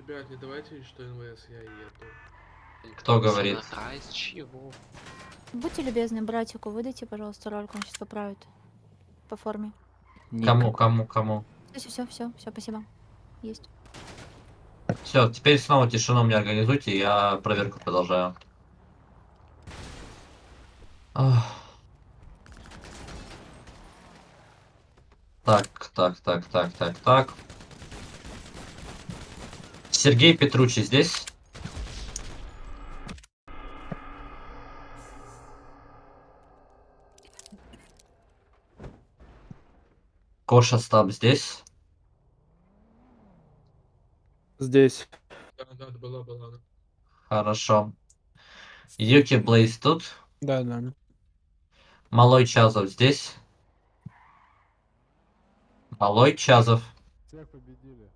Ребят, не давайте, что НВС, я еду. Кто говорит? С чего? Будьте любезны, братику, выдайте, пожалуйста, рольку, он сейчас поправит по форме. Кому? Все, спасибо. Есть. Все, теперь снова тишину мне организуйте, я проверку продолжаю. Ах. Так. Сергей Петручи здесь? Коша Стаб здесь? Здесь. Да, была. Хорошо. Юки Блейз тут? Да. Малой Чазов здесь? Малой Чазов. Всех победили.